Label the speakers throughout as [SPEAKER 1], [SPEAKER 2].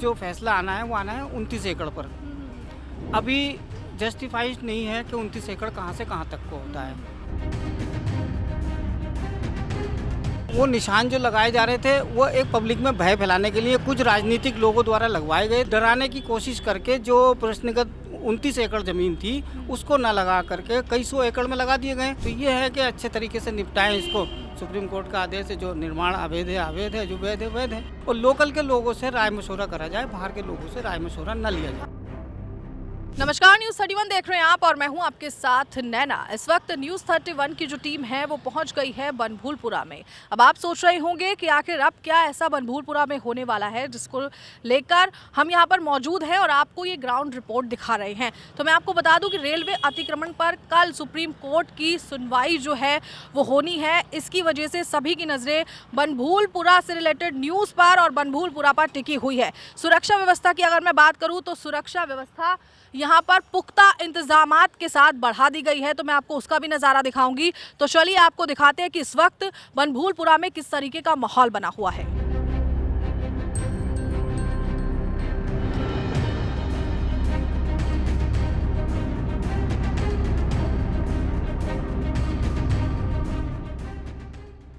[SPEAKER 1] जो फैसला आना है वो आना है 29 एकड़ पर। अभी जस्टिफाइड नहीं है कि 29 एकड़ कहाँ से कहाँ तक को होता है। वो निशान जो लगाए जा रहे थे वो एक पब्लिक में भय फैलाने के लिए कुछ राजनीतिक लोगों द्वारा लगवाए गए, डराने की कोशिश करके जो प्रश्नगत 29 एकड़ जमीन थी उसको न लगा करके कई सौ एकड़ में लगा दिए गए। तो ये है कि अच्छे तरीके से निपटाएं इसको। सुप्रीम कोर्ट का आदेश है, जो निर्माण अवैध है, जो वैध है वैध है, और लोकल के लोगों से राय मशवरा करा जाए, बाहर के लोगों से राय मशवरा न लिया जाए।
[SPEAKER 2] नमस्कार, न्यूज़ 31 देख रहे हैं आप और मैं हूं आपके साथ नैना। इस वक्त न्यूज़ 31 की जो टीम है वो पहुंच गई है बनभूलपुरा में। अब आप सोच रहे होंगे कि आखिर अब क्या ऐसा बनभूलपुरा में होने वाला है जिसको लेकर हम यहां पर मौजूद हैं और आपको ये ग्राउंड रिपोर्ट दिखा रहे हैं। तो मैं आपको बता दूं कि रेलवे अतिक्रमण पर कल सुप्रीम कोर्ट की सुनवाई जो है वो होनी है। इसकी वजह से सभी की नज़रें बनभूलपुरा से रिलेटेड न्यूज़ पर और बनभूलपुरा पर टिकी हुई है। सुरक्षा व्यवस्था की अगर मैं बात करूँ तो सुरक्षा व्यवस्था यहाँ पर पुख्ता इंतजामात के साथ बढ़ा दी गई है, तो मैं आपको उसका भी नज़ारा दिखाऊंगी। तो चलिए आपको दिखाते हैं कि इस वक्त बनभूलपुरा में किस तरीके का माहौल बना हुआ है।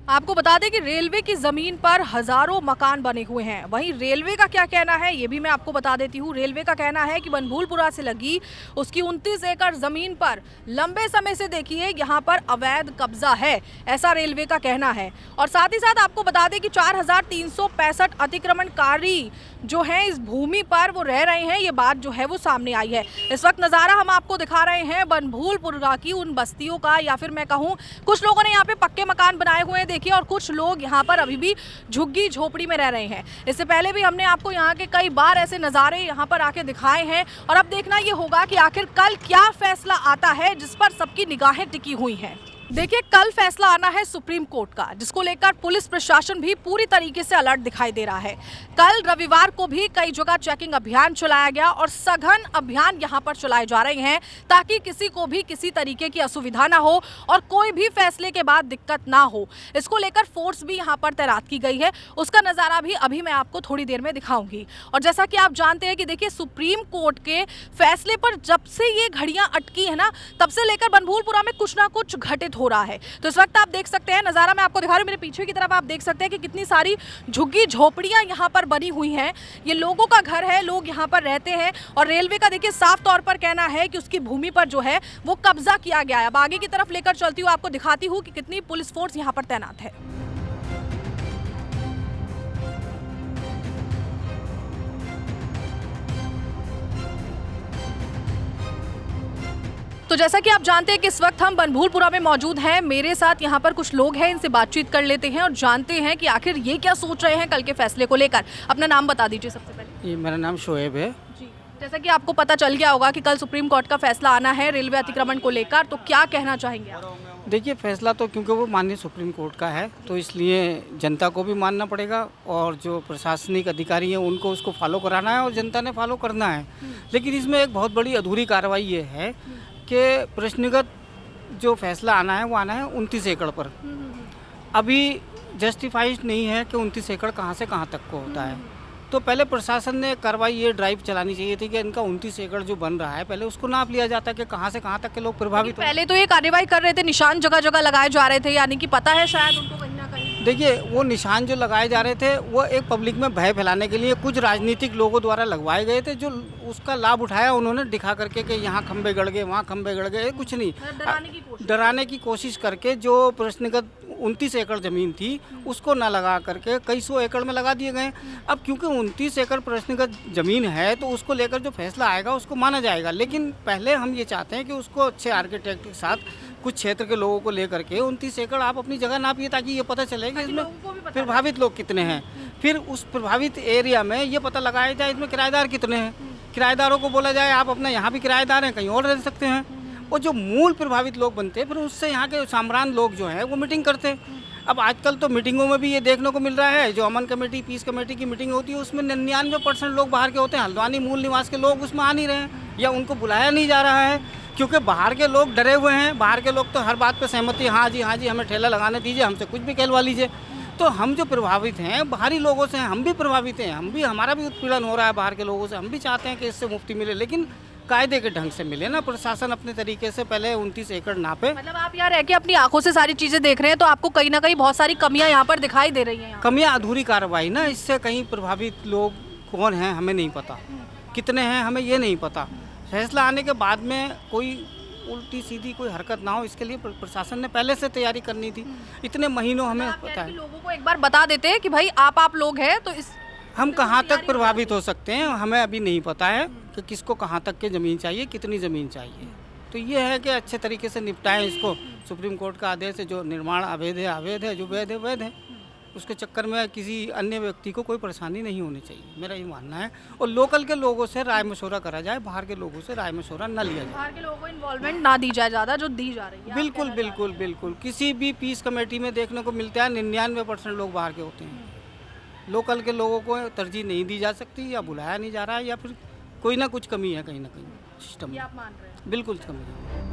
[SPEAKER 2] आपको बता दें कि रेलवे की जमीन पर हजारों मकान बने हुए हैं। वहीं रेलवे का क्या कहना है ये भी मैं आपको बता देती हूँ। रेलवे का कहना है कि बनभूलपुरा से लगी उसकी 29 एकड़ जमीन पर लंबे समय से देखिए यहाँ पर अवैध कब्जा है, ऐसा रेलवे का कहना है। और साथ ही साथ आपको बता दें कि 4365 अतिक्रमणकारी जो है इस भूमि पर वो रह रहे हैं, ये बात जो है वो सामने आई है। इस वक्त नज़ारा हम आपको दिखा रहे हैं बनभूलपुरा की उन बस्तियों का, या फिर मैं कहूँ कुछ लोगों ने यहाँ पे पक्के मकान बनाए हुए हैं देखिए, और कुछ लोग यहाँ पर अभी भी झुग्गी झोपड़ी में रह रहे हैं। इससे पहले भी हमने आपको यहाँ के कई बार ऐसे नज़ारे यहाँ पर आके दिखाए हैं, और अब देखना ये होगा कि आखिर कल क्या फैसला आता है जिस पर सबकी निगाहें टिकी हुई हैं। देखिए, कल फैसला आना है सुप्रीम कोर्ट का, जिसको लेकर पुलिस प्रशासन भी पूरी तरीके से अलर्ट दिखाई दे रहा है। कल रविवार को भी कई जगह चेकिंग अभियान चलाया गया और सघन अभियान यहां पर चलाए जा रहे हैं ताकि किसी को भी किसी तरीके की असुविधा ना हो और कोई भी फैसले के बाद दिक्कत ना हो। इसको लेकर फोर्स भी यहां पर तैनात की गई है, उसका नज़ारा भी अभी मैं आपको थोड़ी देर में दिखाऊंगी। और जैसा कि आप जानते हैं कि देखिए, सुप्रीम कोर्ट के फैसले पर जब से ये घड़ियां अटकी है ना, तब से लेकर बनभूलपुरा में कुछ ना कुछ घटित हो रहा है। तो इस वक्त आप देख सकते हैं, नज़ारा मैं आपको दिखा रही हूँ, मेरे पीछे की तरफ आप देख सकते हैं कि कितनी सारी झुग्गी झोपड़ियां यहाँ पर बनी हुई हैं। ये लोगों का घर है, लोग यहाँ पर रहते हैं, और रेलवे का देखिए साफ तौर पर कहना है कि उसकी भूमि पर जो है वो कब्जा किया गया है। अब आगे की तरफ लेकर चलती हूँ, आपको दिखाती हूँ कि कितनी पुलिस फोर्स यहाँ पर तैनात है। तो जैसा कि आप जानते हैं कि इस वक्त हम बनभूलपुरा में मौजूद हैं। मेरे साथ यहाँ पर कुछ लोग हैं, इनसे बातचीत कर लेते हैं और जानते हैं कि आखिर ये क्या सोच रहे हैं कल के फैसले को लेकर। अपना नाम बता दीजिए सबसे पहले।
[SPEAKER 1] ये मेरा नाम शोएब है
[SPEAKER 2] जी, जैसा कि आपको पता चल गया होगा कि कल सुप्रीम कोर्ट का फैसला आना है रेलवे अतिक्रमण को लेकर, तो क्या कहना चाहेंगे आप?
[SPEAKER 1] देखिए, फैसला तो क्योंकि वो माननीय सुप्रीम कोर्ट का है तो इसलिए जनता को भी मानना पड़ेगा, और जो प्रशासनिक अधिकारी हैं उनको उसको फॉलो कराना है और जनता ने फॉलो करना है। लेकिन इसमें एक बहुत बड़ी अधूरी कार्रवाई ये है कि प्रश्नगत जो फैसला आना है वो आना है 29 एकड़ पर। अभी जस्टिफाइड नहीं है कि 29 एकड़ कहाँ से कहाँ तक को होता है। तो पहले प्रशासन ने कार्रवाई ये ड्राइव चलानी चाहिए थी कि इनका 29 एकड़ जो बन रहा है पहले उसको नाप लिया जाता कि कहाँ से कहाँ तक के लोग प्रभावित।
[SPEAKER 2] पहले तो ये कार्रवाई कर रहे थे, निशान जगह जगह लगाए जा रहे थे, यानी कि पता है शायद उनको कहीं ना कहीं।
[SPEAKER 1] देखिए, वो निशान जो लगाए जा रहे थे वो एक पब्लिक में भय फैलाने के लिए कुछ राजनीतिक लोगों द्वारा लगवाए गए थे, जो उसका लाभ उठाया उन्होंने, दिखा करके कि यहाँ खंबे गड़ गए, वहाँ खंबे गड़ गए, कुछ नहीं, डराने की कोशिश करके जो प्रश्नगत 29 एकड़ ज़मीन थी उसको ना लगा करके कई सौ एकड़ में लगा दिए गए। अब क्योंकि 29 एकड़ प्रश्नगत ज़मीन है तो उसको लेकर जो फैसला आएगा उसको माना जाएगा, लेकिन पहले हम ये चाहते हैं कि उसको अच्छे आर्किटेक्ट के साथ कुछ क्षेत्र के लोगों को लेकर के 29 एकड़ आप अपनी जगह नापिए ताकि ये पता चले कि इसमें प्रभावित लोग कितने हैं। फिर उस प्रभावित एरिया में ये पता लगाया जाए इसमें किराएदार कितने हैं, किराएदारों को बोला जाए आप अपना यहाँ भी किराएदार हैं, कहीं और रह सकते हैं। और जो मूल प्रभावित लोग बनते हैं फिर उससे यहाँ के सामरान लोग जो हैं वो मीटिंग करते हैं। अब आजकल तो मीटिंगों में भी ये देखने को मिल रहा है, जो अमन कमेटी, पीस कमेटी की मीटिंग होती है उसमें 99% लोग बाहर के होते हैं, हल्द्वानी मूल निवास के लोग उसमें आ नहीं रहे हैं या उनको बुलाया नहीं जा रहा है, क्योंकि बाहर के लोग डरे हुए हैं। बाहर के लोग तो हर बात पे सहमति, हाँ जी हमें ठेला लगाने दीजिए, हमसे कुछ भी कहलवा लीजिए। तो हम जो प्रभावित हैं बाहरी लोगों से हैं, हम भी प्रभावित हैं, हमारा भी उत्पीड़न हो रहा है बाहर के लोगों से। हम भी चाहते हैं कि इससे मुफ्ती मिले, लेकिन कायदे के ढंग से मिले ना। प्रशासन अपने तरीके से पहले 29 एकड़ नापे।
[SPEAKER 2] मतलब आप यहाँ रह के अपनी आंखों से सारी चीजें देख रहे हैं, तो आपको कहीं ना कहीं बहुत सारी कमियां यहाँ पर दिखाई दे रही हैं।
[SPEAKER 1] कमियां, अधूरी कार्रवाई ना। इससे कहीं प्रभावित लोग कौन हैं हमें नहीं पता, कितने हैं हमें ये नहीं पता। फैसला आने के बाद में कोई उल्टी सीधी कोई हरकत ना हो, इसके लिए प्रशासन ने पहले से तैयारी करनी थी। इतने महीनों हमें पता है।
[SPEAKER 2] लोगों को एक बार बता देते हैं कि भाई आप लोग हैं, तो इस
[SPEAKER 1] हम कहाँ तक प्रभावित हो सकते हैं हमें अभी नहीं पता है कि किसको कहाँ तक के ज़मीन चाहिए, कितनी ज़मीन चाहिए। तो ये है कि अच्छे तरीके से निपटाएं इसको। सुप्रीम कोर्ट का आदेश है, जो निर्माण अवैध है अवैध है, जो वैध है वैध है। उसके चक्कर में किसी अन्य व्यक्ति को कोई परेशानी नहीं होनी चाहिए, मेरा ये मानना है। और लोकल के लोगों से राय मशवरा करा जाए, बाहर के लोगों से राय मशवरा न लिया जाए।
[SPEAKER 2] बाहर के लोगों को इन्वॉल्वमेंट ना दी जाए ज़्यादा, जो दी जा रही है।
[SPEAKER 1] बिल्कुल बिल्कुल बिल्कुल। किसी भी पीस कमेटी में देखने को मिलता है 99% लोग बाहर के होते हैं। लोकल के लोगों को तरजीह नहीं दी जा सकती, या बुलाया नहीं जा रहा है, या फिर कोई ना कुछ कमी है कहीं ना कहीं सिस्टम में।
[SPEAKER 2] आप मान रहे हैं?
[SPEAKER 1] बिल्कुल कमी है।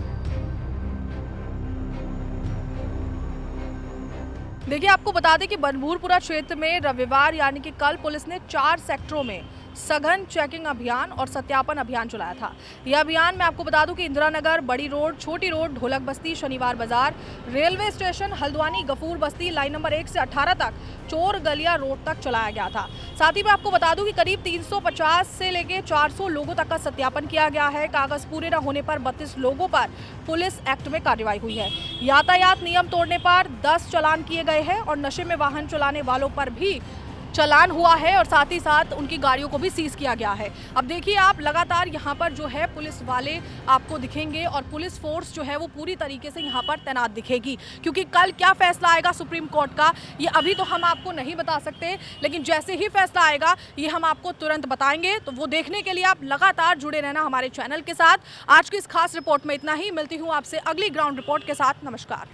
[SPEAKER 2] देखिए, आपको बता दें कि बनभूलपुरा क्षेत्र में रविवार यानी कि कल पुलिस ने 4 सेक्टरों में सघन चेकिंग अभियान और सत्यापन अभियान चलाया था। यह अभियान मैं आपको बता दूं कि इंदिरा नगर, बड़ी रोड, छोटी रोड, ढोलक बस्ती, शनिवार बाजार, रेलवे स्टेशन, हल्द्वानी, गफूर बस्ती, लाइन नंबर 1 से 18 तक, चोर गलिया रोड तक चलाया गया था। साथ ही मैं आपको बता दूं कि करीब 350 से लेकर 400 लोगों तक का सत्यापन किया गया है। कागज पूरे न होने पर 32 लोगों पर पुलिस एक्ट में कार्रवाई हुई है। यातायात नियम तोड़ने पर 10 चालान किए गए हैं और नशे में वाहन चलाने वालों पर भी चालान हुआ है और साथ ही साथ उनकी गाड़ियों को भी सीज किया गया है। अब देखिए, आप लगातार यहाँ पर जो है पुलिस वाले आपको दिखेंगे और पुलिस फोर्स जो है वो पूरी तरीके से यहाँ पर तैनात दिखेगी, क्योंकि कल क्या फैसला आएगा सुप्रीम कोर्ट का ये अभी तो हम आपको नहीं बता सकते, लेकिन जैसे ही फैसला आएगा ये हम आपको तुरंत बताएंगे। तो वो देखने के लिए आप लगातार जुड़े रहना हमारे चैनल के साथ। आज की इस खास रिपोर्ट में इतना ही। मिलती हूँ आपसे अगली ग्राउंड रिपोर्ट के साथ। नमस्कार।